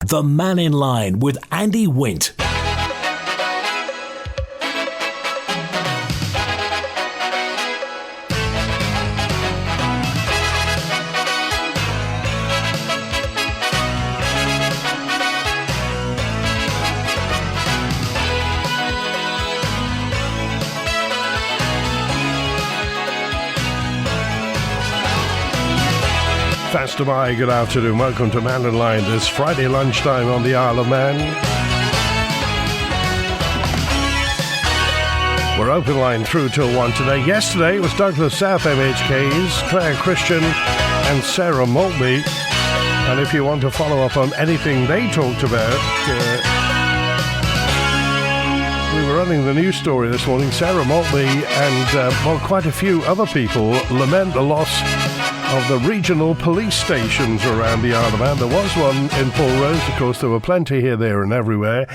The Mannin Line with Andy Wint. Faster by, good afternoon. Welcome to Mannin Line this Friday lunchtime on the Isle of Man. We're open line through till 1 today. Yesterday it was Douglas South MHKs, Claire Christian and Sarah Maltby. And if you want to follow up on anything they talked about, we were running the news story this morning. Sarah Maltby and quite a few other people lament the loss of the regional police stations around the Isle of Man. There was one in Pulrose, of course. There were plenty here, there and everywhere.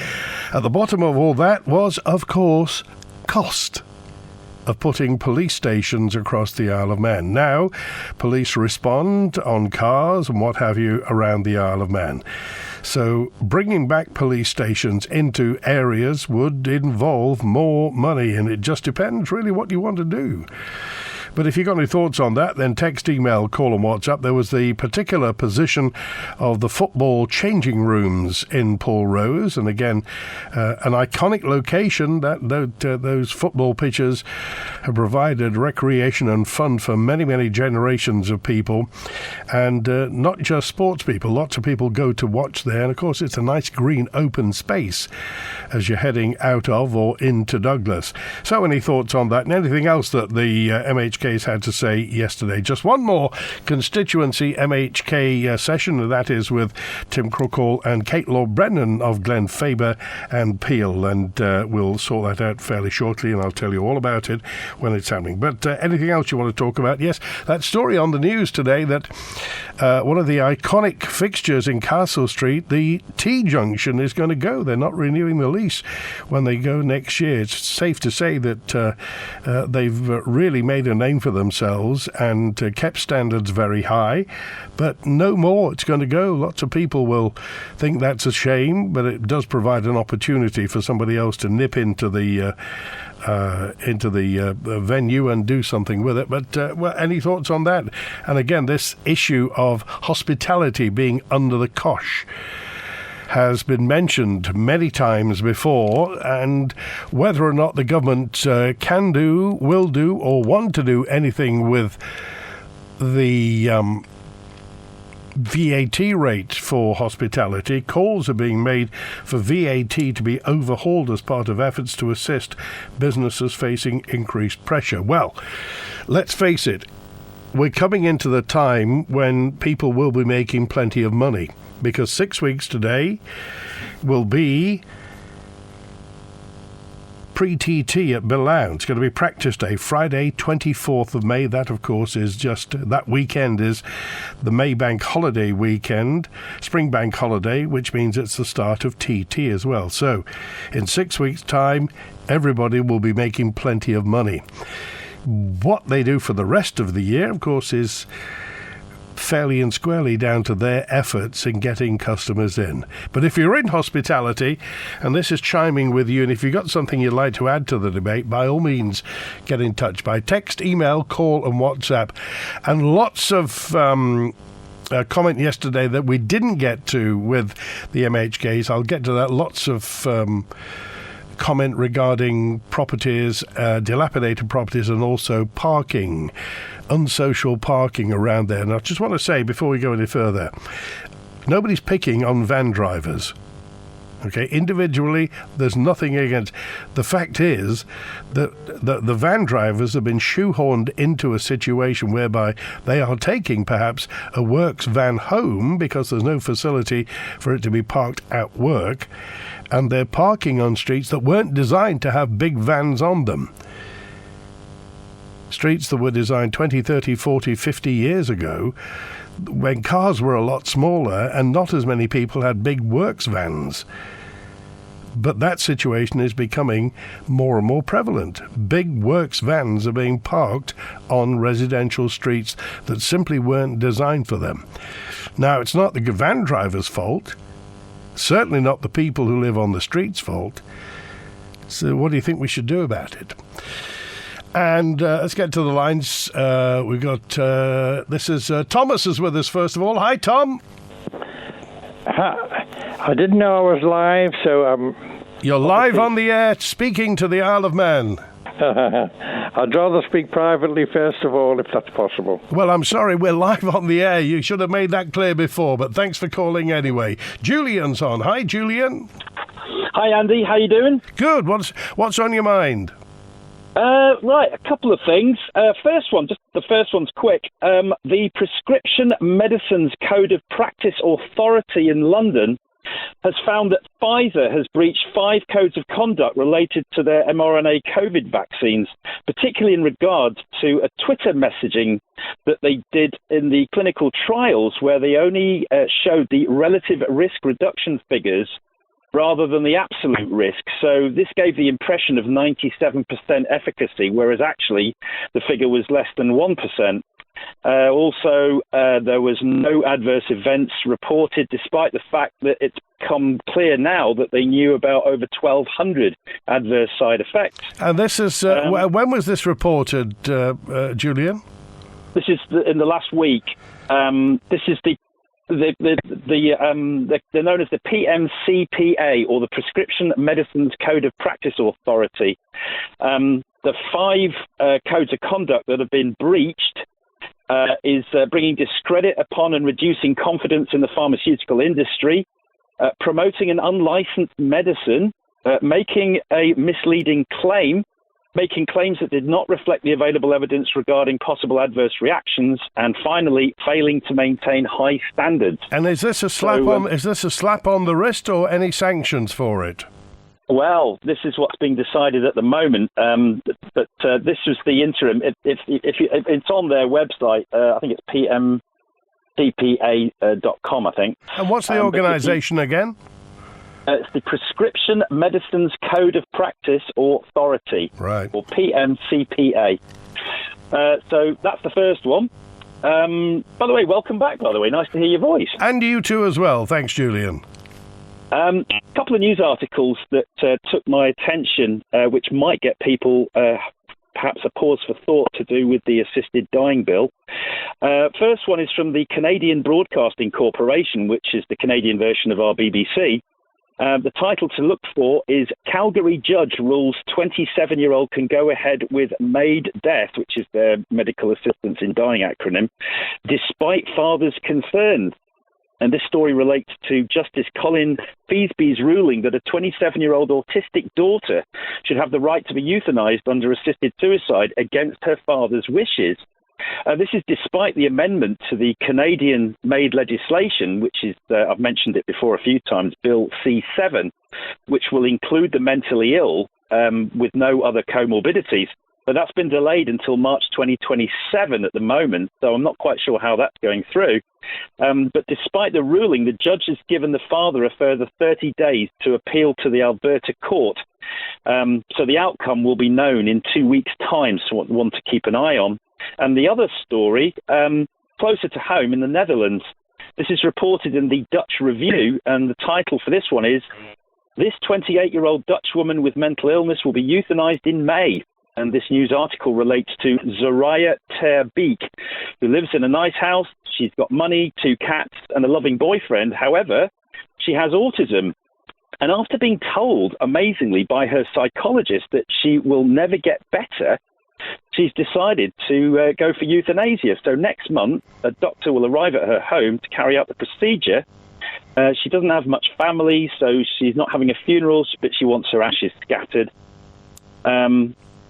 At the bottom of all that was, of course, cost of putting police stations across the Isle of Man. Now, police respond on cars and what have you around the Isle of Man. So bringing back police stations into areas would involve more money, and it just depends really what you want to do. But if you've got any thoughts on that, then text, email, call and WhatsApp. There was the particular position of the football changing rooms in Pulrose. And again, an iconic location that those football pitches have provided recreation and fun for many, many generations of people. And not just sports people. Lots of people go to watch there. And of course, it's a nice green open space as you're heading out of or into Douglas. So any thoughts on that and anything else that the MHKs had to say yesterday? Just one more constituency MHK session, and that is with Tim Crookall and Kate Law-Brennan of Glenfaber and Peel, and we'll sort that out fairly shortly, and I'll tell you all about it when it's happening. But anything else you want to talk about? Yes, that story on the news today that one of the iconic fixtures in Castle Street, the T-junction, is going to go. They're not renewing the lease when they go next year. It's safe to say that they've really made a name for themselves and kept standards very high, but no more. It's going to go. Lots of people will think that's a shame, but it does provide an opportunity for somebody else to nip into the venue and do something with it. But any thoughts on that? And again, this issue of hospitality being under the cosh has been mentioned many times before, and whether or not the government can do, will do, or want to do anything with the VAT rate for hospitality. Calls are being made for VAT to be overhauled as part of efforts to assist businesses facing increased pressure. Well, let's face it, we're coming into the time when people will be making plenty of money, because 6 weeks today will be pre-TT at Billow. It's going to be practice day, Friday, 24th of May. That, of course, is just that weekend is the May Bank holiday weekend, Spring Bank holiday, which means it's the start of TT as well. So in 6 weeks' time, everybody will be making plenty of money. What they do for the rest of the year, of course, is fairly and squarely down to their efforts in getting customers in. But if you're in hospitality, and this is chiming with you, and if you've got something you'd like to add to the debate, by all means, get in touch by text, email, call and WhatsApp. And lots of comment yesterday that we didn't get to with the MHKs. I'll get to that. Lots of comment regarding properties, dilapidated properties, and also parking, unsocial parking around there. And I just want to say, before we go any further, nobody's picking on van drivers. Okay, individually, there's nothing against. The fact is that the van drivers have been shoehorned into a situation whereby they are taking perhaps a works van home because there's no facility for it to be parked at work, and they're parking on streets that weren't designed to have big vans on them. Streets that were designed 20, 30, 40, 50 years ago, when cars were a lot smaller and not as many people had big works vans. But that situation is becoming more and more prevalent. Big works vans are being parked on residential streets that simply weren't designed for them. Now, it's not the van driver's fault. certainly not the people who live on the street's fault. So what do you think we should do about it? And let's get to the lines. We've got, this is Thomas is with us first of all. Hi, Tom. I didn't know I was live, so You're live on the air speaking to the Isle of Man. I'd rather speak privately first of all, if that's possible. Well, I'm sorry, we're live on the air. You should have made that clear before, but thanks for calling anyway. Julian's on. Hi, Julian. Hi, Andy. How you doing? Good. What's on your mind? Right, a couple of things. The first one's quick. The Prescription Medicines Code of Practice Authority in London has found that Pfizer has breached 5 codes of conduct related to their mRNA COVID vaccines, particularly in regards to a Twitter messaging that they did in the clinical trials, where they only showed the relative risk reduction figures rather than the absolute risk. So this gave the impression of 97% efficacy, whereas actually the figure was less than 1%. Also, there was no adverse events reported, despite the fact that it's become clear now that they knew about over 1,200 adverse side effects. And this is, when was this reported, Julian? This is in the last week. This is they're known as the PMCPA, or the Prescription Medicines Code of Practice Authority. The 5 codes of conduct that have been breached is bringing discredit upon and reducing confidence in the pharmaceutical industry, promoting an unlicensed medicine, making a misleading claim, making claims that did not reflect the available evidence regarding possible adverse reactions, and finally failing to maintain high standards. And is this a slap on the wrist or any sanctions for it? Well, this is what's being decided at the moment, but this was the interim. It's on their website. I think it's pmcpa.com, I think. And what's the organisation again? It's the Prescription Medicines Code of Practice Authority, right, or PMCPA. So that's the first one. By the way, welcome back, by the way. Nice to hear your voice. And you too as well. Thanks, Julian. A couple of news articles that took my attention, which might get people perhaps a pause for thought to do with the assisted dying bill. First one is from the Canadian Broadcasting Corporation, which is the Canadian version of our BBC. The title to look for is Calgary Judge Rules 27-year-old Can Go Ahead with Maid Death, which is their medical assistance in dying acronym, despite father's concerns. And this story relates to Justice Colin Feasby's ruling that a 27-year-old autistic daughter should have the right to be euthanized under assisted suicide against her father's wishes. This is despite the amendment to the Canadian-made legislation, which is, I've mentioned it before a few times, Bill C7, which will include the mentally ill with no other comorbidities. But that's been delayed until March 2027 at the moment, so I'm not quite sure how that's going through. But despite the ruling, the judge has given the father a further 30 days to appeal to the Alberta court. So the outcome will be known in 2 weeks' time, so one to keep an eye on. And the other story, closer to home in the Netherlands, this is reported in the Dutch Review, and the title for this one is, This 28-year-old Dutch woman with mental illness will be euthanized in May. And this news article relates to Zoraya Terbeek, who lives in a nice house. She's got money, 2 cats, and a loving boyfriend. However, she has autism. And after being told, amazingly, by her psychologist that she will never get better, she's decided to go for euthanasia. So next month, a doctor will arrive at her home to carry out the procedure. She doesn't have much family, so she's not having a funeral, but she wants her ashes scattered.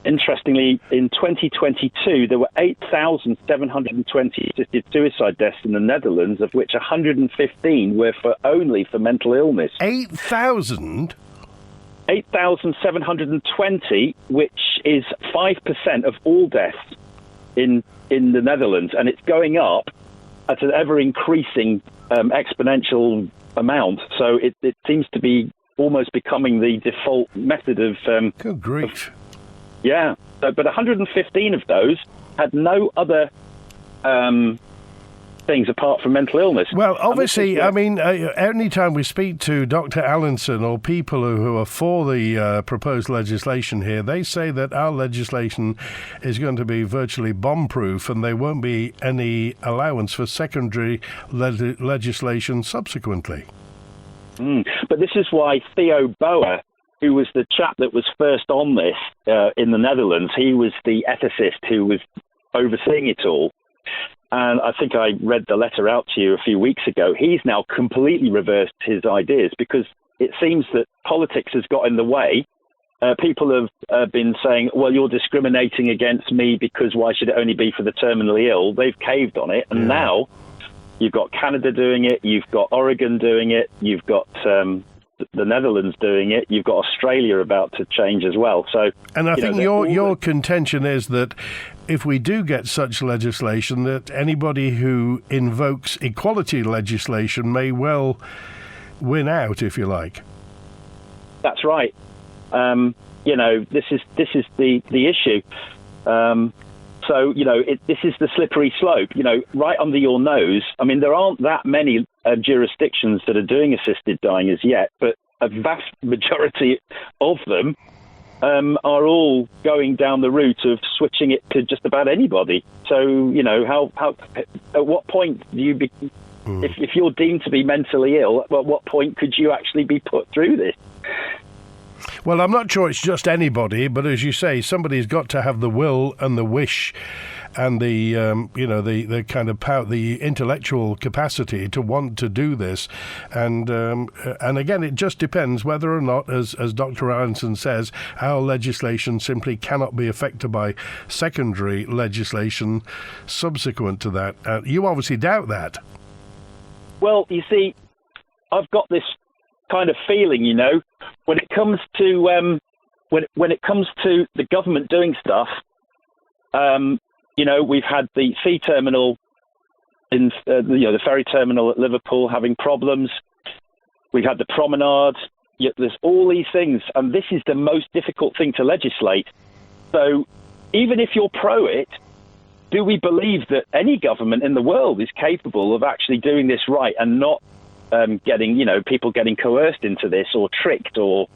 Interestingly, in 2022, there were 8,720 assisted suicide deaths in the Netherlands, of which 115 were only for mental illness. 8,000? 8,720, which is 5% of all deaths in the Netherlands, and it's going up at an ever-increasing exponential amount. So it seems to be almost becoming the default method of... Good grief. Yeah, but 115 of those had no other things apart from mental illness. Well, obviously, I mean, any time we speak to Dr. Allinson or people who are for the proposed legislation here, they say that our legislation is going to be virtually bomb-proof and there won't be any allowance for secondary legislation subsequently. But this is why Theo Boer, who was the chap that was first on this in the Netherlands, he was the ethicist who was overseeing it all. And I think I read the letter out to you a few weeks ago. He's now completely reversed his ideas because it seems that politics has got in the way. People have been saying, well, you're discriminating against me because why should it only be for the terminally ill? They've caved on it. And now you've got Canada doing it. You've got Oregon doing it. You've got the Netherlands doing it. You've got Australia about to change as well. So, and I think your contention is that if we do get such legislation, that anybody who invokes equality legislation may well win out, if you like. That's right. This is the issue. So, this is the slippery slope, right under your nose. I mean, there aren't that many jurisdictions that are doing assisted dying as yet, but a vast majority of them are all going down the route of switching it to just about anybody. So, how at what point do you be, if you're deemed to be mentally ill, at what point could you actually be put through this? Well, I'm not sure it's just anybody, but as you say, somebody's got to have the will and the wish and the the kind of power, the intellectual capacity to want to do this, and again, it just depends whether or not, as Dr. Allinson says, our legislation simply cannot be affected by secondary legislation subsequent to that. You obviously doubt that. Well, you see, I've got this kind of feeling, when it comes to when it comes to the government doing stuff. We've had the sea terminal in the ferry terminal at Liverpool having problems. We've had the promenade. There's all these things, and this is the most difficult thing to legislate. So even if you're pro it, do we believe that any government in the world is capable of actually doing this right and not getting people getting coerced into this or tricked or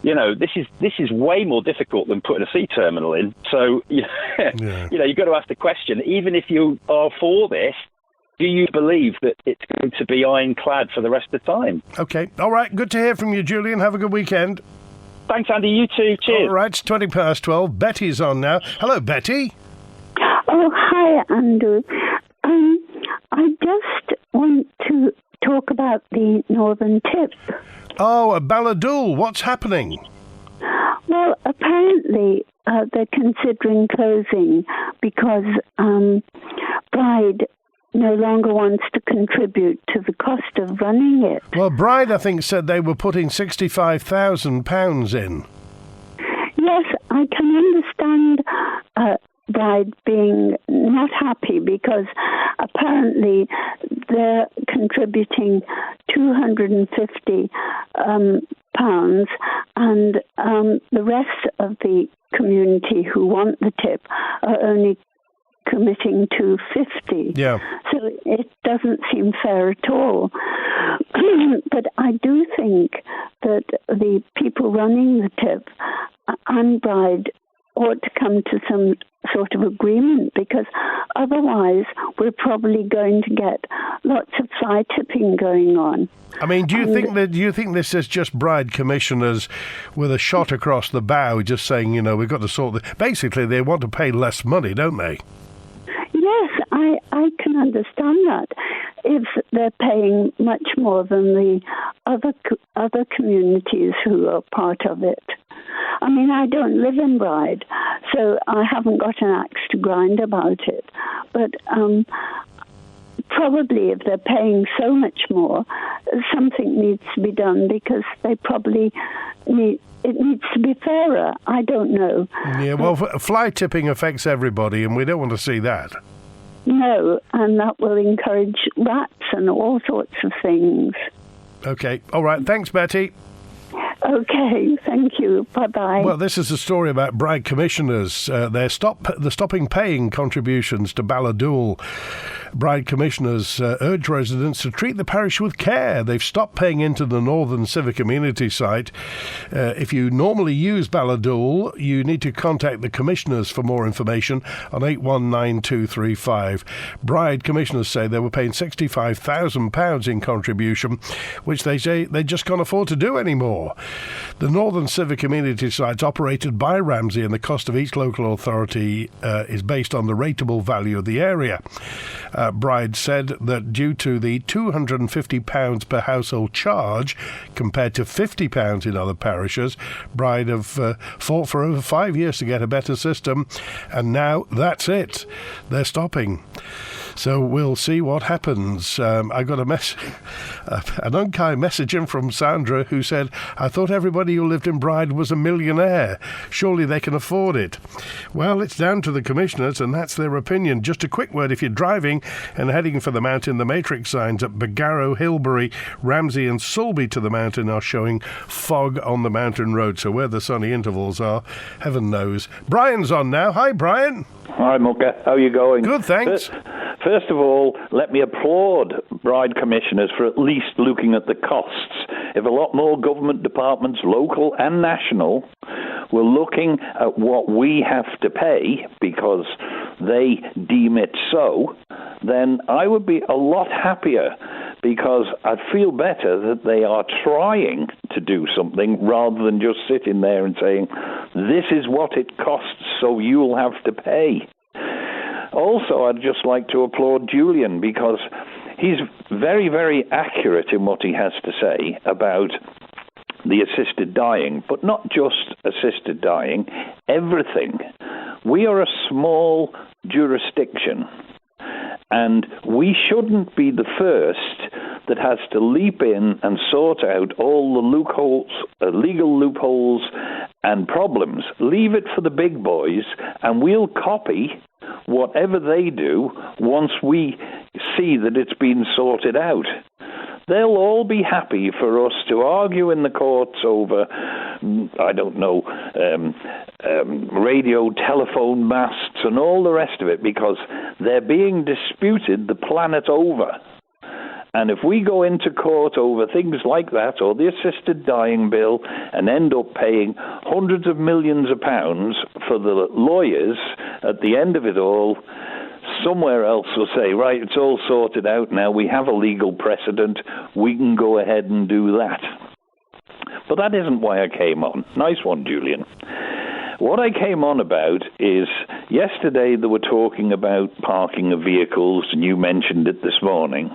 this is way more difficult than putting a sea terminal in. So you've got to ask the question, even if you are for this, do you believe that it's going to be ironclad for the rest of the time? Okay, all right, good to hear from you, Julian. Have a good weekend. Thanks, Andy. You too. Cheers. All right, it's 12:20. Betty's on now. Hello, Betty. Oh, hi, Andrew. I just want to talk about the Northern Tip. Oh, Balladul, what's happening? Well, apparently they're considering closing because Brid no longer wants to contribute to the cost of running it. Well, Brid, I think, said they were putting £65,000 in. Yes, I can understand Brid being not happy because apparently they're contributing £250 and the rest of the community who want the tip are only committing to 50. Yeah. So it doesn't seem fair at all. But I do think that the people running the tip and Brid ought to come to some sort of agreement, because otherwise we're probably going to get lots of fly tipping going on. I mean, do you think this is just Brid commissioners with a shot across the bow, just saying, we've got to sort this? Basically, they want to pay less money, don't they? Yes, I can understand that. If they're paying much more than the other communities who are part of it. I mean, I don't live in Brid, so I haven't got an axe to grind about it. But probably if they're paying so much more, something needs to be done, because they probably it needs to be fairer. I don't know. Yeah, well, fly tipping affects everybody, and we don't want to see that. No, and that will encourage rats and all sorts of things. Okay, all right. Thanks, Betty. Okay, thank you. Bye-bye. Well, this is a story about Brid commissioners. They're stopping paying contributions to Balladul Brid commissioners urge residents to treat the parish with care. They've stopped paying into the Northern Civic Amenity site. If you normally use Balladool, you need to contact the commissioners for more information on 819235. Brid commissioners say they were paying £65,000 in contribution, which they say they just can't afford to do anymore. The Northern Civic Amenity site's operated by Ramsey, and the cost of each local authority is based on the rateable value of the area. Brid said that due to the £250 per household charge compared to £50 in other parishes, Brid have fought for over 5 years to get a better system, and now that's it. They're stopping. So we'll see what happens. I got an unkind message in from Sandra, who said, I thought everybody who lived in Brid was a millionaire. Surely they can afford it. Well, it's down to the commissioners, and that's their opinion. Just a quick word, if you're driving and heading for the mountain, the matrix signs at Bagarrow, Hilbury, Ramsey and Sulby to the mountain are showing fog on the mountain road. So where the sunny intervals are, heaven knows. Brian's on now. Hi, Brian. Hi, Mucka. How are you going? Good, thanks. First of all, let me applaud Brid commissioners for at least looking at the costs. If a lot more government departments, local and national, were looking at what we have to pay because they deem it so, then I would be a lot happier, because I feel better that they are trying to do something rather than just sitting there and saying, this is what it costs, so you'll have to pay. Also, I'd just like to applaud Julian, because he's very, very accurate in what he has to say about the assisted dying, but not just assisted dying, everything. We are a small jurisdiction, and we shouldn't be the first that has to leap in and sort out all the loopholes, legal loopholes and problems. Leave it for the big boys, and we'll copy whatever they do once we see that it's been sorted out. They'll all be happy for us to argue in the courts over, I don't know, radio, telephone masts and all the rest of it, because they're being disputed the planet over. And if we go into court over things like that, or the assisted dying bill, and end up paying hundreds of millions of pounds for the lawyers at the end of it all, somewhere else will say, right, it's all sorted out now, we have a legal precedent, we can go ahead and do that. But that isn't why I came on. Nice one, Julian. What I came on about is, yesterday they were talking about parking of vehicles, and you mentioned it this morning.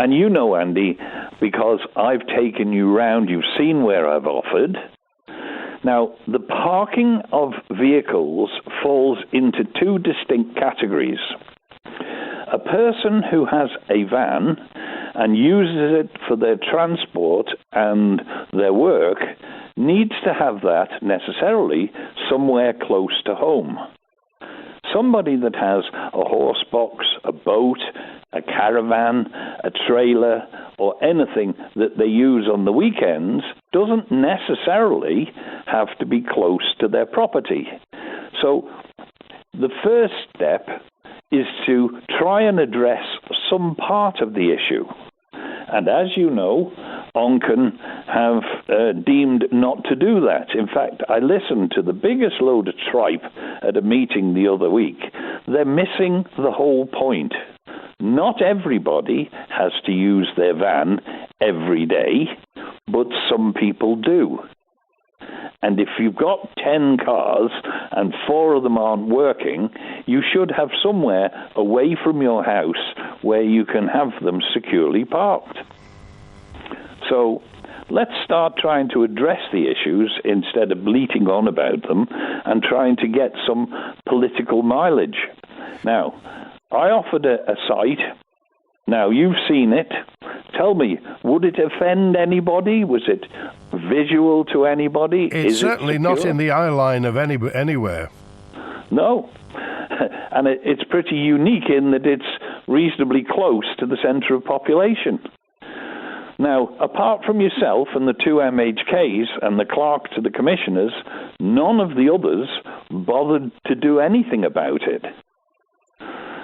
And you know, Andy, because I've taken you round, you've seen where I've offered. Now, the parking of vehicles falls into two distinct categories. A person who has a van and uses it for their transport and their work needs to have that necessarily somewhere close to home. Somebody that has a horse box, a boat, a caravan, a trailer, or anything that they use on the weekends doesn't necessarily have to be close to their property. So the first step is to try and address some part of the issue. And as you know, Onken have deemed not to do that. In fact, I listened to the biggest load of tripe at a meeting the other week. They're missing the whole point. Not everybody has to use their van every day, but some people do. And if you've got 10 cars and 4 of them aren't working, you should have somewhere away from your house where you can have them securely parked. So let's start trying to address the issues instead of bleating on about them and trying to get some political mileage. Now, I offered a site. Now, you've seen it. Tell me, would it offend anybody? Was it visual to anybody? It's certainly not in the eye line of anywhere. No. And it's pretty unique in that it's reasonably close to the centre of population. Now, apart from yourself and the 2 MHKs and the clerk to the commissioners, none of the others bothered to do anything about it.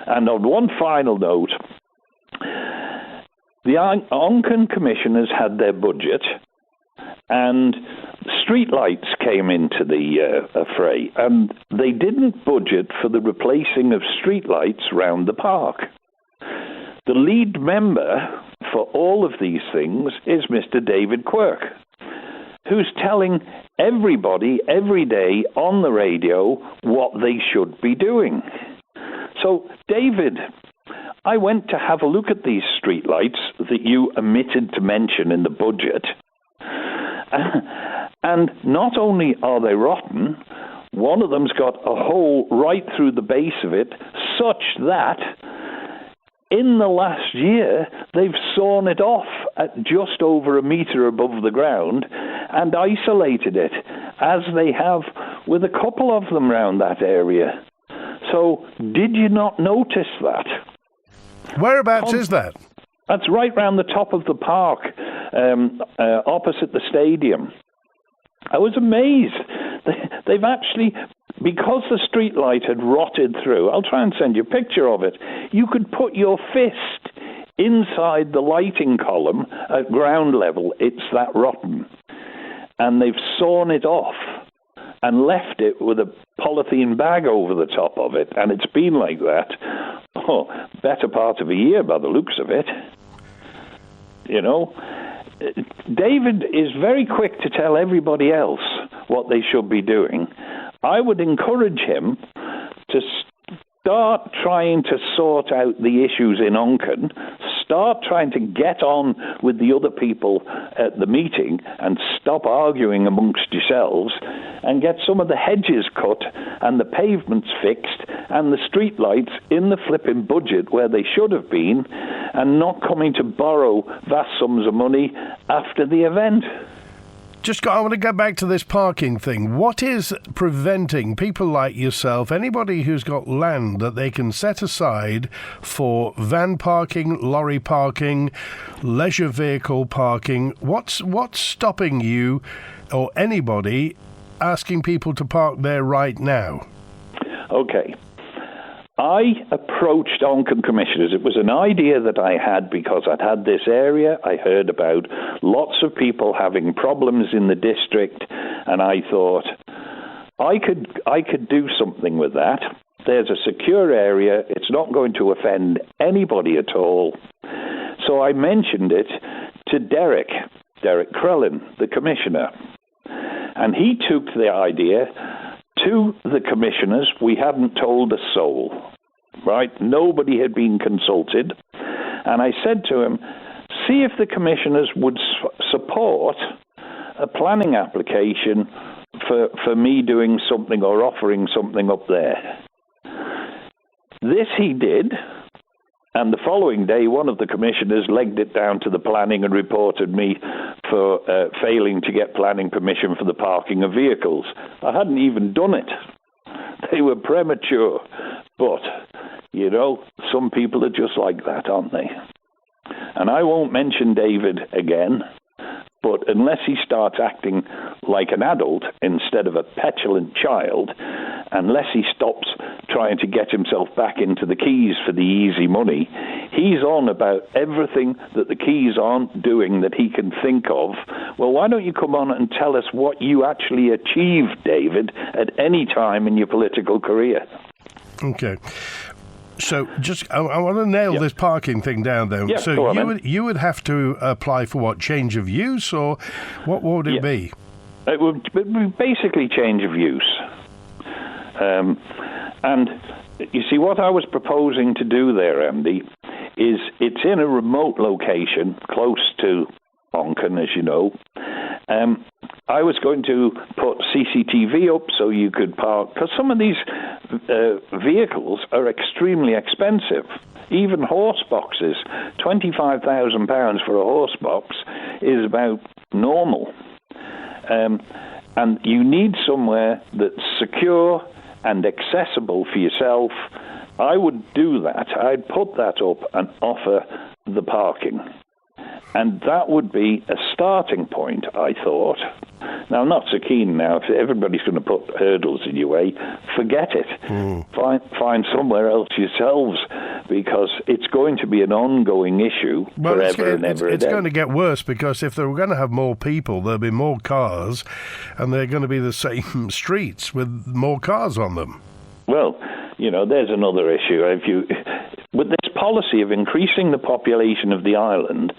And on one final note, the Onken commissioners had their budget, and streetlights came into the fray, and they didn't budget for the replacing of streetlights round the park. The lead member for all of these things is Mr. David Quirk, who's telling everybody every day on the radio what they should be doing. So, David, I went to have a look at these streetlights that you omitted to mention in the budget. And not only are they rotten, one of them's got a hole right through the base of it, such that in the last year they've sawn it off at just over a metre above the ground and isolated it, as they have with a couple of them round that area. So, did you not notice that? Whereabouts is that? That's right round the top of the park, opposite the stadium. I was amazed. They've actually, because the street light had rotted through, I'll try and send you a picture of it, you could put your fist inside the lighting column at ground level. It's that rotten. And they've sawn it off and left it with a polythene bag over the top of it, and it's been like that, better part of a year by the looks of it. You know, David is very quick to tell everybody else what they should be doing. I would encourage him to start trying to sort out the issues in Onken, start trying to get on with the other people at the meeting and stop arguing amongst yourselves, and get some of the hedges cut and the pavements fixed and the street lights in the flipping budget where they should have been, and not coming to borrow vast sums of money after the event. I want to go back to this parking thing. What is preventing people like yourself, anybody who's got land that they can set aside for van parking, lorry parking, leisure vehicle parking, what's stopping you or anybody asking people to park there right now? Okay. I approached Onken commissioners. It was an idea that I had because I'd had this area. I heard about lots of people having problems in the district, and I thought I could do something with that. There's a secure area. It's not going to offend anybody at all. So I mentioned it to Derek Crellin, the commissioner, and he took the idea to the commissioners. We hadn't told a soul, right? Nobody had been consulted. And I said to him, see if the commissioners would support a planning application for me doing something or offering something up there. This he did. And the following day, one of the commissioners legged it down to the planning and reported me for failing to get planning permission for the parking of vehicles. I hadn't even done it. They were premature. But, you know, some people are just like that, aren't they? And I won't mention David again, but unless he starts acting like an adult instead of a petulant child, unless he stops trying to get himself back into the Keys for the easy money, he's on about everything that the Keys aren't doing that he can think of. Well, why don't you come on and tell us what you actually achieved, David, at any time in your political career? Okay. So I want to nail this parking thing down, though. Yeah, so on, you would have to apply for what, change of use, or what would it be? It would be basically change of use. And you see, what I was proposing to do there, Andy, is it's in a remote location close to Onken, as you know. I was going to put CCTV up so you could park, because some of these vehicles are extremely expensive. Even horse boxes, £25,000 for a horse box is about normal. And you need somewhere that's secure and accessible for yourself. I would do that. I'd put that up and offer the parking. And that would be a starting point, I thought, Now, I'm not so keen now. If everybody's going to put hurdles in your way, forget it. Find somewhere else yourselves, because it's going to be an ongoing issue forever and ever. It's going to get worse, because if they're going to have more people, there'll be more cars, and they're going to be the same streets with more cars on them. Well, there's another issue. With this policy of increasing the population of the island,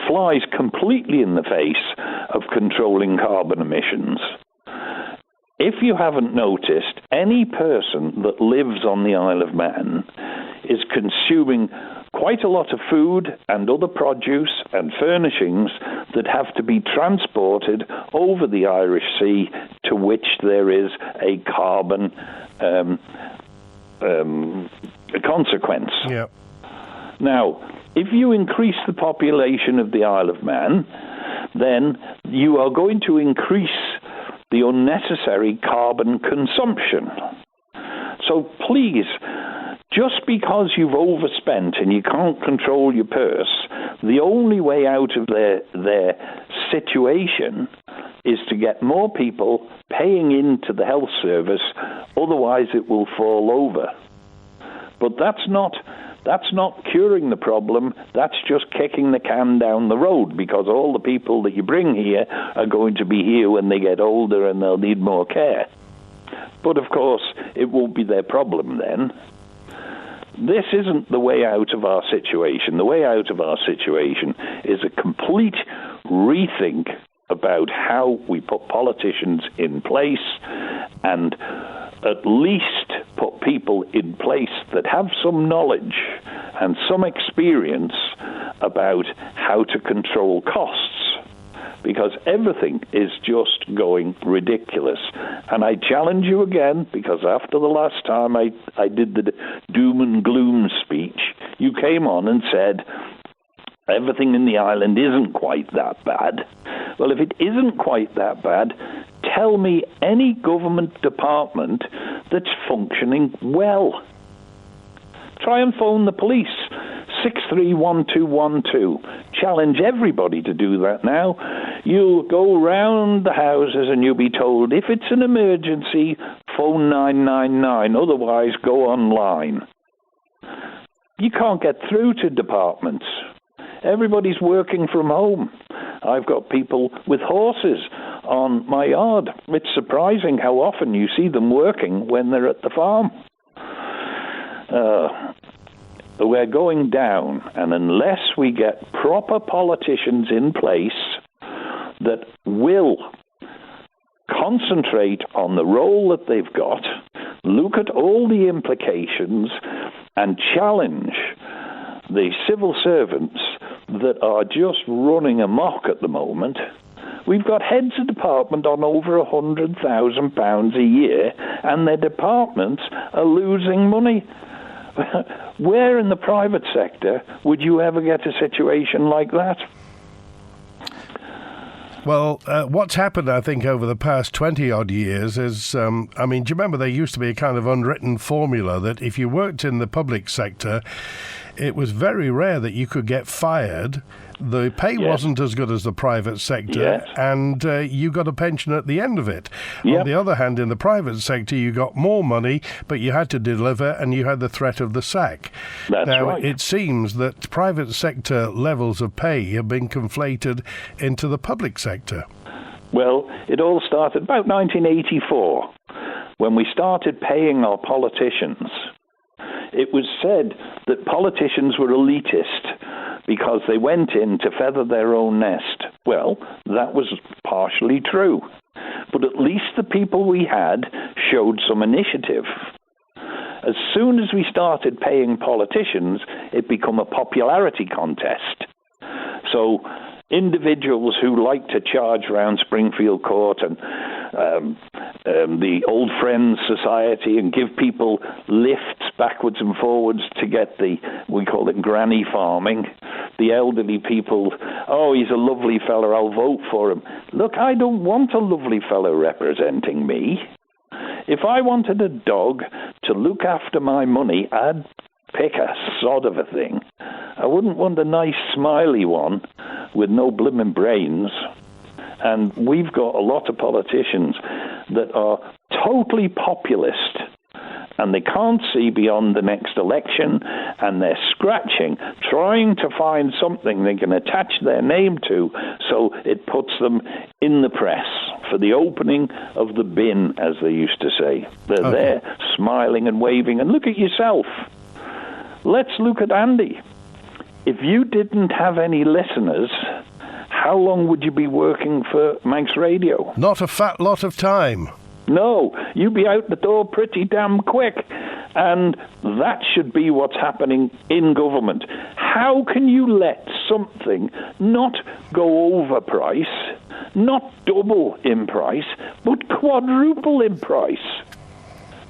flies completely in the face of controlling carbon emissions. If you haven't noticed, any person that lives on the Isle of Man is consuming quite a lot of food and other produce and furnishings that have to be transported over the Irish Sea, to which there is a carbon consequence. Yep. Now, if you increase the population of the Isle of Man, then you are going to increase the unnecessary carbon consumption. So please, just because you've overspent and you can't control your purse, the only way out of their situation is to get more people paying into the health service, otherwise it will fall over. But that's not curing the problem, that's just kicking the can down the road, because all the people that you bring here are going to be here when they get older and they'll need more care. But of course, it won't be their problem then. This isn't the way out of our situation. The way out of our situation is a complete rethink about how we put politicians in place, and at least put people in place that have some knowledge and some experience about how to control costs, because everything is just going ridiculous. And I challenge you again, because after the last time I did the doom and gloom speech, you came on and said everything in the island isn't quite that bad. Well, if it isn't quite that bad, tell me any government department that's functioning well. Try and phone the police, 631212. Challenge everybody to do that now. You'll go round the houses and you'll be told, if it's an emergency, phone 999, otherwise go online. You can't get through to departments. Everybody's working from home. I've got people with horses on my yard. It's surprising how often you see them working when they're at the farm. We're going down, and unless we get proper politicians in place that will concentrate on the role that they've got, look at all the implications, and challenge the civil servants that are just running amok at the moment. We've got heads of department on over £100,000 a year, and their departments are losing money. Where in the private sector would you ever get a situation like that? Well, what's happened, I think, over the past 20-odd years is, do you remember there used to be a kind of unwritten formula that if you worked in the public sector, it was very rare that you could get fired. The pay wasn't as good as the private sector, and you got a pension at the end of it. On the other hand, in the private sector, you got more money, but you had to deliver, and you had the threat of the sack. That's right. It seems that private sector levels of pay have been conflated into the public sector. Well, it all started about 1984, when we started paying our politicians. It was said that politicians were elitist because they went in to feather their own nest. Well, that was partially true. But at least the people we had showed some initiative. As soon as we started paying politicians, it became a popularity contest. So individuals who like to charge around Springfield Court and the Old Friends Society and give people lifts backwards and forwards to get we call it granny farming. The elderly people, oh, he's a lovely fella, I'll vote for him. Look, I don't want a lovely fellow representing me. If I wanted a dog to look after my money, I'd pick a sod of a thing. I wouldn't want a nice smiley one with no blimmin' brains. And we've got a lot of politicians that are totally populist, and they can't see beyond the next election, and they're scratching, trying to find something they can attach their name to so it puts them in the press for the opening of the bin, as they used to say. They're there smiling and waving, and look at yourself. Let's look at Andy. If you didn't have any listeners, how long would you be working for Manx Radio? Not a fat lot of time. No, you'd be out the door pretty damn quick. And that should be what's happening in government. How can you let something not go over price, not double in price, but quadruple in price?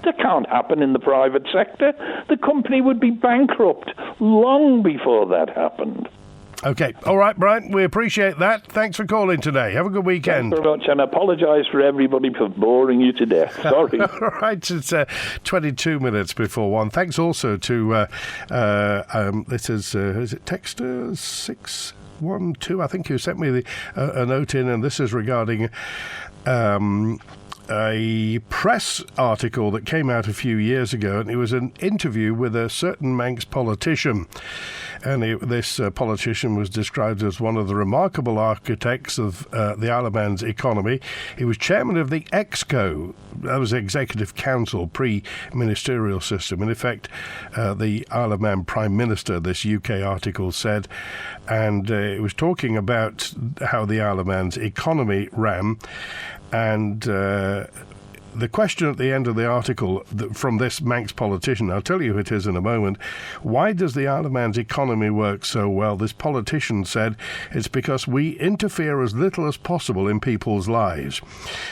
That can't happen in the private sector. The company would be bankrupt long before that happened. Okay. All right, Brian, we appreciate that. Thanks for calling today. Have a good weekend. Thanks very much, and I apologise for everybody for boring you to death. Sorry. All right, it's 22 minutes before 1. Thanks also to, this is it Texter 612? I think you sent me a note in, and this is regarding a press article that came out a few years ago, and it was an interview with a certain Manx politician. And this politician was described as one of the remarkable architects of the Isle of Man's economy. He was chairman of the EXCO, that was Executive Council, pre-ministerial system. In effect, the Isle of Man Prime Minister, this UK article said, and it was talking about how the Isle of Man's economy ran. And the question at the end of the article from this Manx politician, I'll tell you who it is in a moment, why does the Isle of Man's economy work so well? This politician said it's because we interfere as little as possible in people's lives.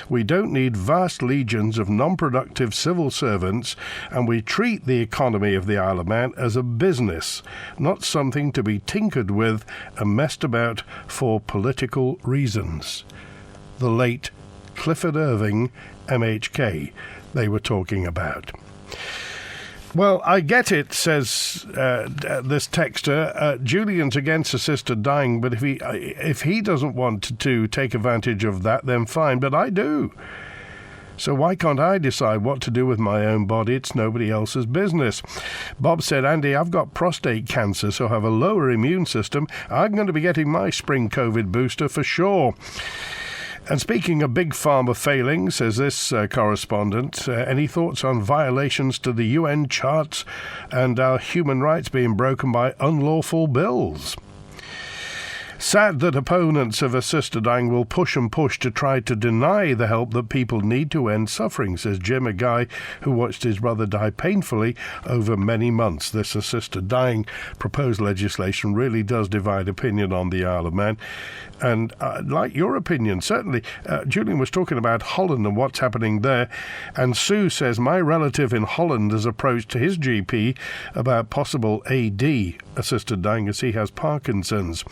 We don't need vast legions of non-productive civil servants, and we treat the economy of the Isle of Man as a business, not something to be tinkered with and messed about for political reasons. The late Clifford Irving, MHK, they were talking about. Well, I get it, says this texter. Julian's against assisted dying, but if he doesn't want to take advantage of that, then fine, but I do. So why can't I decide what to do with my own body? It's nobody else's business. Bob said, Andy, I've got prostate cancer, so I have a lower immune system. I'm going to be getting my spring COVID booster for sure. And speaking of big pharma failing, says this correspondent, any thoughts on violations to the UN charts and our human rights being broken by unlawful bills? Sad that opponents of assisted dying will push and push to try to deny the help that people need to end suffering, says Jim, a guy who watched his brother die painfully over many months. This assisted dying proposed legislation really does divide opinion on the Isle of Man. And I'd like your opinion, certainly. Julian was talking about Holland and what's happening there. And Sue says, my relative in Holland has approached his GP about possible AD, assisted dying, as he has Parkinson's.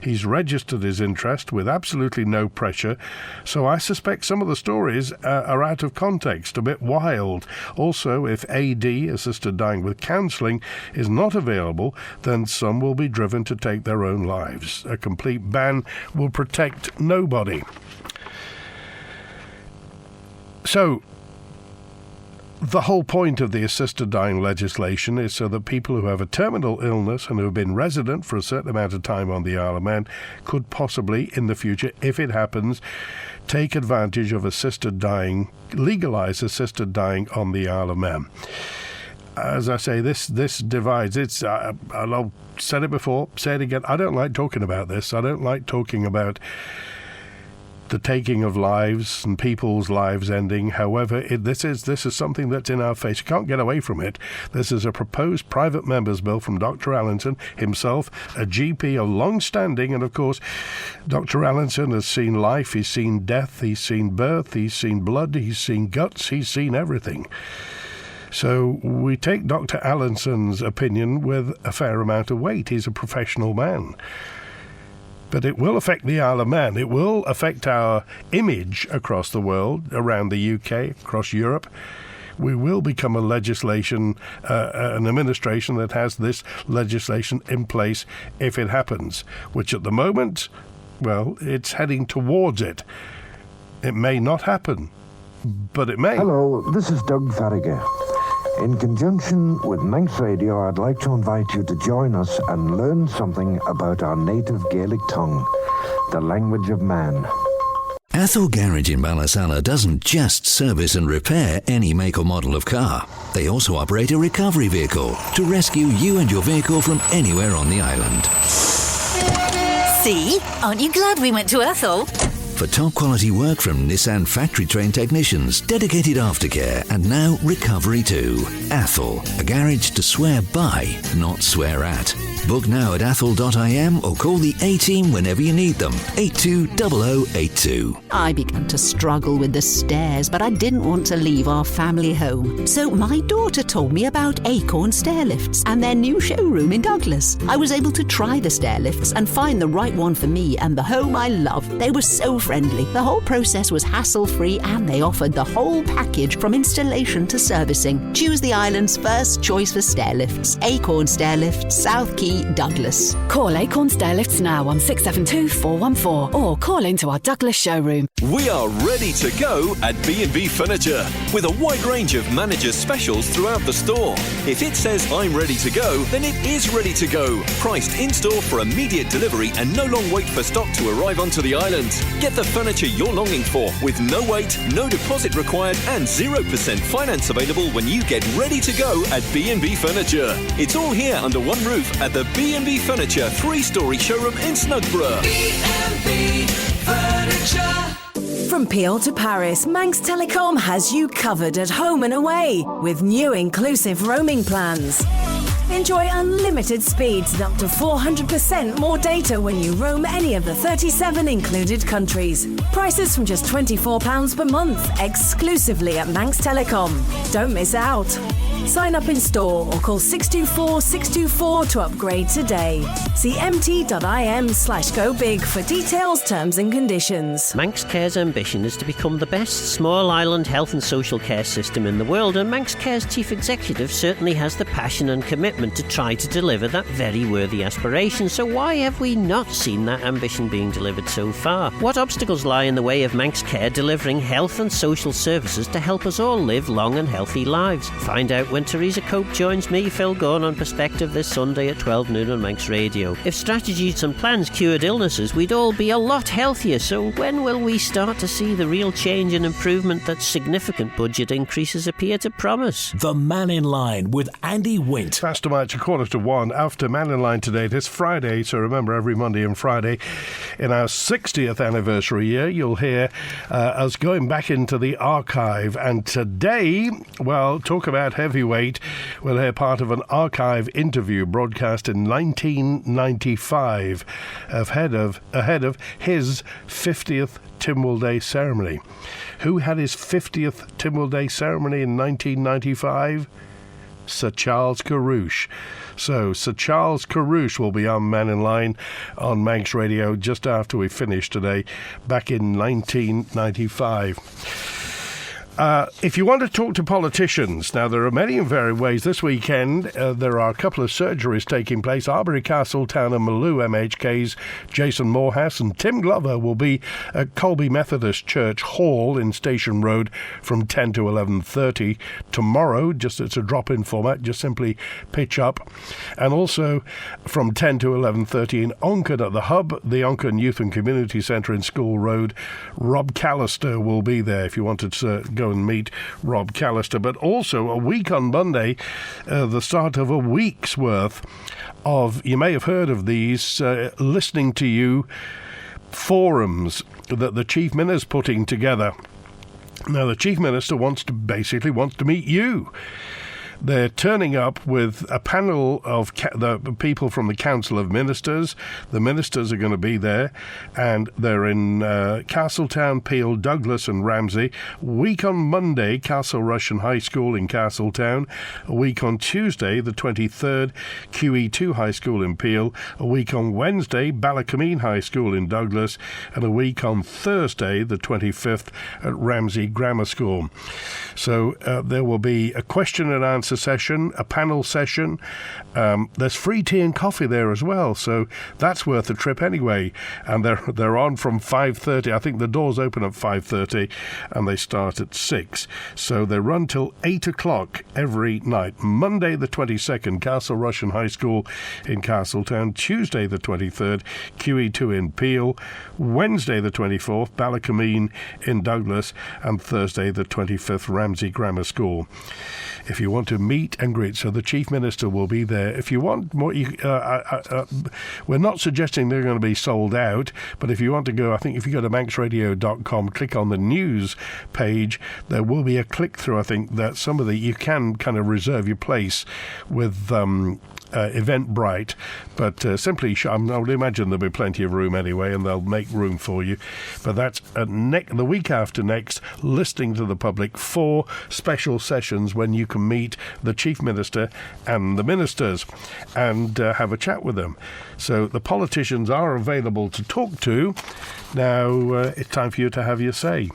He's registered his interest with absolutely no pressure. So I suspect some of the stories are out of context, a bit wild. Also, if AD, assisted dying with counselling, is not available, then some will be driven to take their own lives. A complete ban will protect nobody. So, the whole point of the assisted dying legislation is so that people who have a terminal illness and who have been resident for a certain amount of time on the Isle of Man could possibly, in the future, if it happens, take advantage of assisted dying, legalise assisted dying on the Isle of Man. As I say, this divides. It's I've said it before, say it again. I don't like talking about this. I don't like talking about the taking of lives and people's lives ending. However, this is something that's in our face. You can't get away from it. This is a proposed private member's bill from Dr. Allinson himself, a GP of long standing, and of course, Dr. Allinson has seen life, he's seen death, he's seen birth, he's seen blood, he's seen guts, he's seen everything. So we take Dr. Allinson's opinion with a fair amount of weight. He's a professional man. But it will affect the Isle of Man. It will affect our image across the world, around the UK, across Europe. We will become a legislation, an administration that has this legislation in place if it happens, which at the moment Well, it's heading towards it. It may not happen, but it may. Hello, this is Doug Farragher. In conjunction with Manx Radio, I'd like to invite you to join us and learn something about our native Gaelic tongue, the language of man. Athol Garage in Ballasalla doesn't just service and repair any make or model of car. They also operate a recovery vehicle to rescue you and your vehicle from anywhere on the island. See? Aren't you glad we went to Athol? For top quality work from Nissan factory trained technicians, dedicated aftercare, and now recovery too. Athol, a garage to swear by, not swear at. Book now at athol.im or call the A-team whenever you need them. 820082. I began to struggle with the stairs, but I didn't want to leave our family home. So my daughter told me about Acorn Stair Lifts and their new showroom in Douglas. I was able to try the stair lifts and find the right one for me and the home I love. They were so friendly. The whole process was hassle-free and they offered the whole package from installation to servicing. Choose the island's first choice for stair lifts. Acorn Stair Lifts, South Quay, Douglas. Call Acorn Stair Lifts now on 672 414 or call into our Douglas showroom. We are ready to go at B&B Furniture with a wide range of managers' specials throughout the store. If it says I'm ready to go, then it is ready to go. Priced in-store for immediate delivery and no long wait for stock to arrive onto the island. Get the furniture you're longing for with no wait, no deposit required and 0% finance available when you get ready to go at B&B Furniture. It's all here under one roof at the B&B Furniture 3-storey showroom in Snugborough. B&B Furniture. From Peel to Paris, Manx Telecom has you covered at home and away with new inclusive roaming plans. Enjoy unlimited speeds and up to 400% more data when you roam any of the 37 included countries. Prices from just £24 per month, exclusively at Manx Telecom. Don't miss out. Sign up in store or call 624 624 to upgrade today. See mt.im/go big for details, terms and conditions. Manx Care's ambition is to become the best small island health and social care system in the world, and Manx Care's chief executive certainly has the passion and commitment to try to deliver that very worthy aspiration. So why have we not seen that ambition being delivered so far? What obstacles lie in the way of Manx Care delivering health and social services to help us all live long and healthy lives? Find out when Teresa Cope joins me, Phil Gorn, on Perspective this Sunday at 12 noon on Manx Radio. If strategies and plans cured illnesses, we'd all be a lot healthier. So when will we start to see the real change and improvement that significant budget increases appear to promise? The Mannin Line with Andy Wint. Fast to March, 1:45 after Mannin Line today. It is Friday, so remember every Monday and Friday in our 60th anniversary year, you'll hear us going back into the archive. And today, well, talk about heavyweight. We'll hear part of an archive interview broadcast in 1995 ahead of his 50th Tynwald Day ceremony. Who had his 50th Tynwald Day ceremony in 1995? Sir Charles Kerruish. So Sir Charles Kerruish will be on Mannin Line on Manx Radio just after we finish today, back in 1995. If you want to talk to politicians, now there are many and varied ways. This weekend there are a couple of surgeries taking place. Arbury, Castletown and Maloo MHKs, Jason Morehouse and Tim Glover will be at Colby Methodist Church Hall in Station Road from 10 to 11:30 tomorrow. Just it's a drop-in format, just simply pitch up. And also from 10 to 11:30 in Onchan at the Hub, the Onchan Youth and Community Centre in School Road. Rob Callister will be there if you wanted to go and meet Rob Callister. But also a week on Monday, the start of a week's worth of, you may have heard of these, listening to you forums that the Chief Minister's putting together. Now the Chief Minister wants to meet you. They're turning up with a panel of the people from the Council of Ministers. The ministers are going to be there, and they're in Castletown, Peel, Douglas and Ramsey. A week on Monday, Castle Rushen High School in Castletown. A week on Tuesday, the 23rd, QE2 High School in Peel. A week on Wednesday, Ballacameen High School in Douglas. And a week on Thursday, the 25th, at Ramsey Grammar School. So there will be a question and answer a session, a panel session. There's free tea and coffee there as well, so that's worth a trip anyway. And they're on from 5:30. I think the doors open at 5:30 and they start at 6. So they run till 8 o'clock every night. Monday the 22nd, Castle Rushen High School in Castletown. Tuesday the 23rd, QE2 in Peel. Wednesday the 24th, Ballacameen in Douglas. And Thursday the 25th, Ramsey Grammar School. If you want to meet and greet, so the Chief Minister will be there. If you want more, we're not suggesting they're going to be sold out, but if you want to go, I think if you go to manxradio.com, click on the news page, there will be a click-through, I think, that you can kind of reserve your place with Eventbrite, but simply, I would imagine there'll be plenty of room anyway, and they'll make room for you. But that's the week after next, listening to the public, 4 special sessions when you can meet the Chief Minister and the ministers and have a chat with them. So the politicians are available to talk to. Now it's time for you to have your say.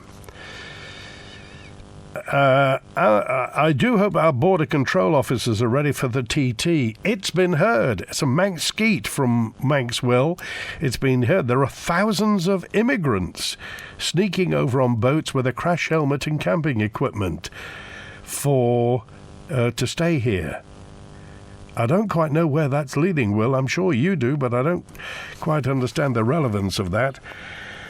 I do hope our border control officers are ready for the TT. It's been heard. It's a Manx skeet from Manxwell. It's been heard. There are thousands of immigrants sneaking over on boats with a crash helmet and camping equipment to stay here. I don't quite know where that's leading, Will. I'm sure you do, but I don't quite understand the relevance of that.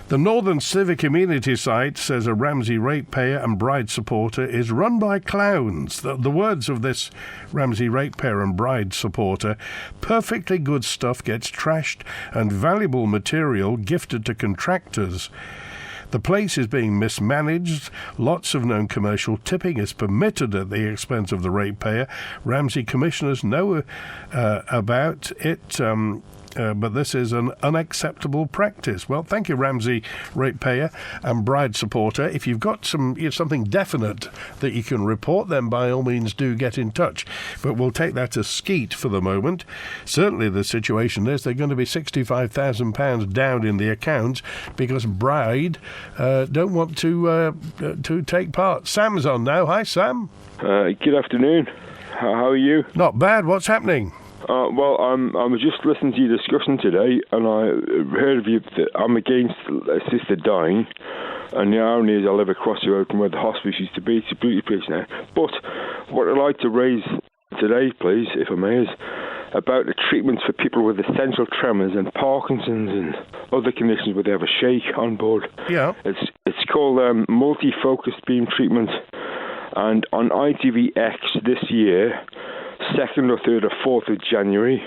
The Northern Civic Immunity site, says a Ramsey ratepayer and Bride supporter, is run by clowns. The words of this Ramsey ratepayer and Bride supporter: perfectly good stuff gets trashed and valuable material gifted to contractors. The place is being mismanaged. Lots of known commercial tipping is permitted at the expense of the ratepayer. Ramsey commissioners know about it, but this is an unacceptable practice. Well, thank you, Ramsey ratepayer and Bride supporter. If you've got something definite that you can report, then by all means do get in touch. But we'll take that as skeet for the moment. Certainly the situation is they're going to be £65,000 down in the accounts because Bride don't want to take part. Sam's on now. Hi, Sam. Good afternoon. How are you? Not bad. What's happening? Well, I was just listening to your discussion today, and I heard of you that I'm against assisted dying, and the irony is I live across the road from where the hospice used to be. It's a beauty place now. But what I'd like to raise today, please, if I may, is about the treatments for people with essential tremors and Parkinson's and other conditions where they have a shake on board. Yeah. It's called multi-focused beam treatment, and on ITVX this year, 2nd or 3rd or 4th of January,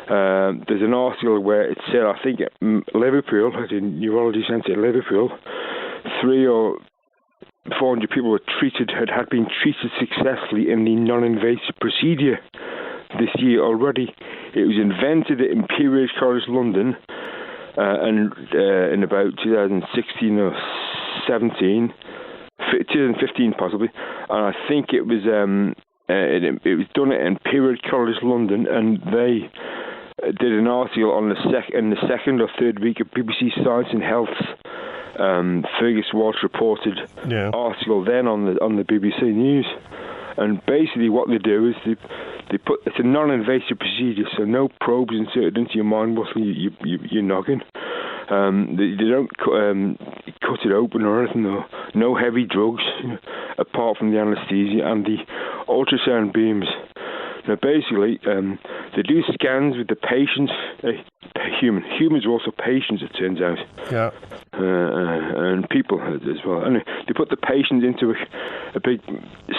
there's an article where it said, I think at Liverpool, at the neurology centre at Liverpool, 300 or 400 people had been treated successfully in the non-invasive procedure this year already. It was invented at Imperial College London and in about 2016 or 2015 possibly, and I think it was it was done at Imperial College London, and they did an article on in the 2nd or 3rd week of BBC Science and Health's Fergus Walsh reported article then on the BBC News. And basically what they do is they put, it's a non-invasive procedure, so no probes inserted into your mind while you're noggin. They don't cut it open or anything, though. No heavy drugs, apart from the anaesthesia and the ultrasound beams. Now, basically, they do scans with the patients. Humans are also patients, it turns out. Yeah. And people as well. And they put the patients into a big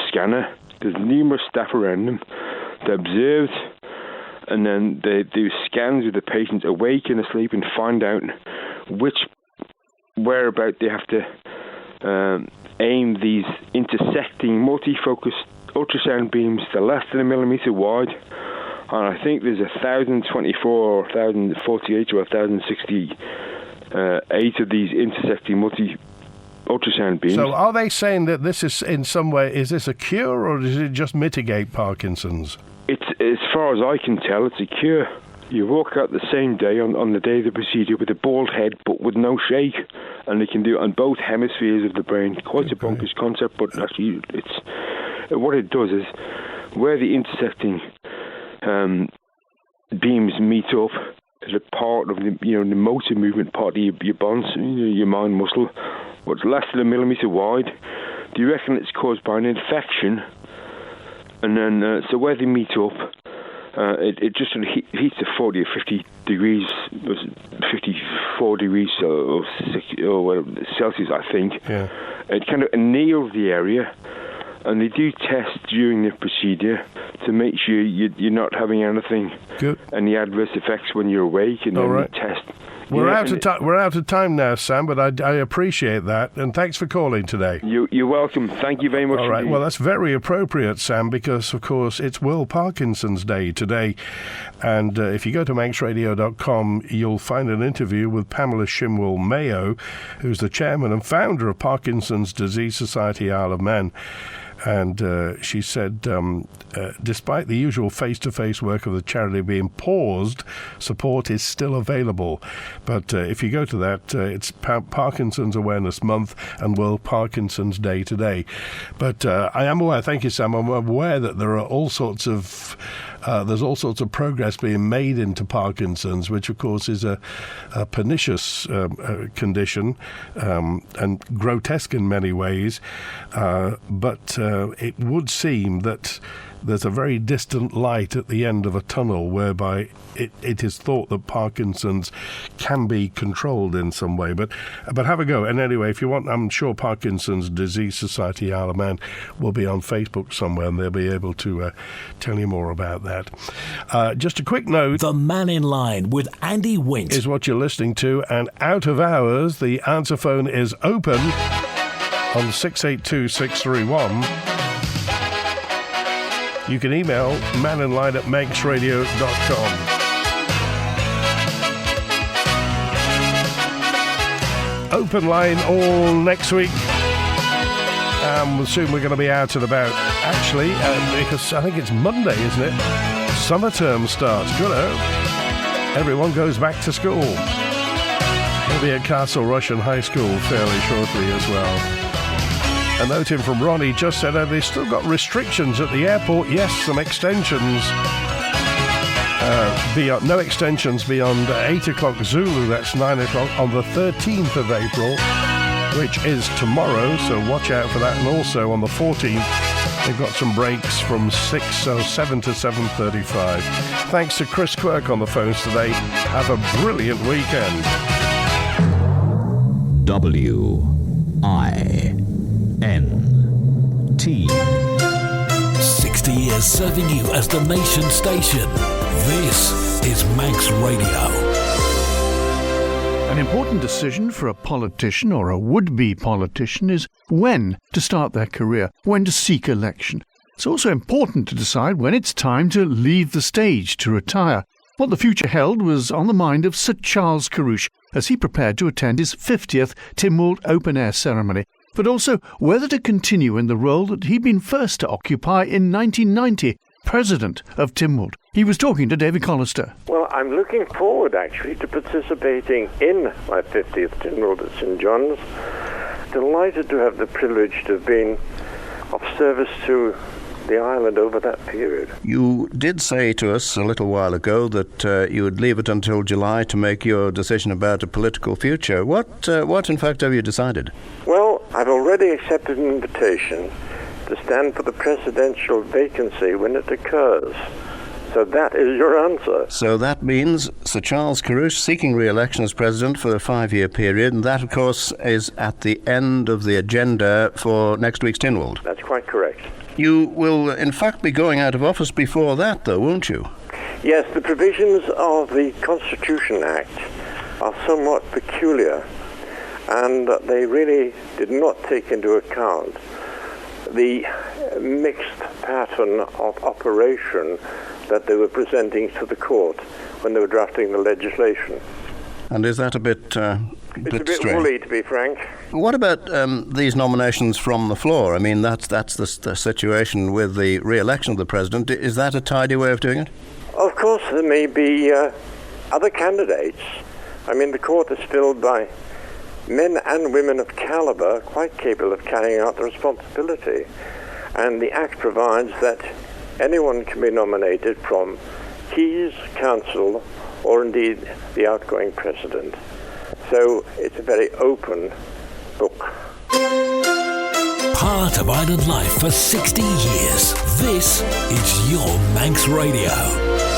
scanner. There's numerous staff around them. They're observed, and then they do scans with the patients awake and asleep and find out whereabout they have to aim these intersecting multi-focused ultrasound beams. They're less than a millimetre wide, and I think there's 1,024 or 1,048 or 1,068 of these intersecting ultrasound beams. So are they saying that this is in some way, is this a cure or does it just mitigate Parkinson's? It's, as far as I can tell, it's a cure. You walk out the same day on the day of the procedure with a bald head but with no shake, and they can do it on both hemispheres of the brain. Quite a bonkers concept, but actually it's what it does is where the intersecting beams meet up as a part of the the motor movement part of your bonds, your mind muscle, what's less than a millimetre wide. Do you reckon it's caused by an infection? And then, so where they meet up, it just sort of heats to 40 or 50 degrees, 54 degrees or whatever, Celsius, I think. Yeah. It kind of anneals the area, and they do test during the procedure to make sure you're not having any adverse effects when you're awake, and then they test. We're out of time now, Sam, but I appreciate that, and thanks for calling today. You're welcome. Thank you very much. All right. Well, that's very appropriate, Sam, because, of course, it's World Parkinson's Day today. And if you go to manxradio.com, you'll find an interview with Pamela Shimwell-Mayo, who's the chairman and founder of Parkinson's Disease Society Isle of Man. And she said, despite the usual face-to-face work of the charity being paused, support is still available. But if you go to that, it's Parkinson's Awareness Month and World Parkinson's Day today. But I am aware, thank you, Sam, I'm aware that there are all sorts of there's all sorts of progress being made into Parkinson's, which of course is a pernicious condition and grotesque in many ways. But it would seem that there's a very distant light at the end of a tunnel whereby it is thought that Parkinson's can be controlled in some way. But have a go. And anyway, if you want, I'm sure Parkinson's Disease Society Isle of Man will be on Facebook somewhere, and they'll be able to tell you more about that. Just a quick note. The Mannin Line with Andy Wint is what you're listening to, and out of hours, the answer phone is open on 682-631. You can email manninline@manxradio.com. Open line all next week. Soon we're going to be out and about. Actually, because I think it's Monday, isn't it? Summer term starts. Good. Everyone goes back to school. We'll be at Castle Rushen High School fairly shortly as well. A note in from Ronnie just said they've still got restrictions at the airport. Yes, some extensions. No extensions beyond 8 o'clock Zulu. That's 9 o'clock on the 13th of April, which is tomorrow. So watch out for that. And also on the 14th, they've got some breaks from 7 to 7:35. Thanks to Chris Quirk on the phones today. Have a brilliant weekend. WINT. 60 years serving you as the nation's station. This is Manx Radio. An important decision for a politician or a would-be politician is when to start their career, when to seek election. It's also important to decide when it's time to leave the stage, to retire. What the future held was on the mind of Sir Charles Kerruish as he prepared to attend his 50th Tynwald open-air ceremony, but also whether to continue in the role that he'd been first to occupy in 1990, President of Tynwald. He was talking to David Collister. Well, I'm looking forward, actually, to participating in my 50th Tynwald at St John's. Delighted to have the privilege to have been of service to the island over that period. You did say to us a little while ago that you would leave it until July to make your decision about a political future. What in fact have you decided? Well, I've already accepted an invitation to stand for the presidential vacancy when it occurs. So that is your answer. So that means Sir Charles Kerruish seeking re-election as president for a 5-year period, and that, of course, is at the end of the agenda for next week's Tynwald. That's quite correct. You will, in fact, be going out of office before that, though, won't you? Yes, the provisions of the Constitution Act are somewhat peculiar, and they really did not take into account the mixed pattern of operation that they were presenting to the court when they were drafting the legislation. And is that a bit It's a bit woolly, to be frank. What about these nominations from the floor? I mean, that's the situation with the re-election of the president. Is that a tidy way of doing it? Of course, there may be other candidates. I mean, the court is filled by men and women of caliber, quite capable of carrying out the responsibility. And the Act provides that anyone can be nominated from Keys, Council, or indeed the outgoing president. So it's a very open book. Part of island life for 60 years. This is your Manx Radio.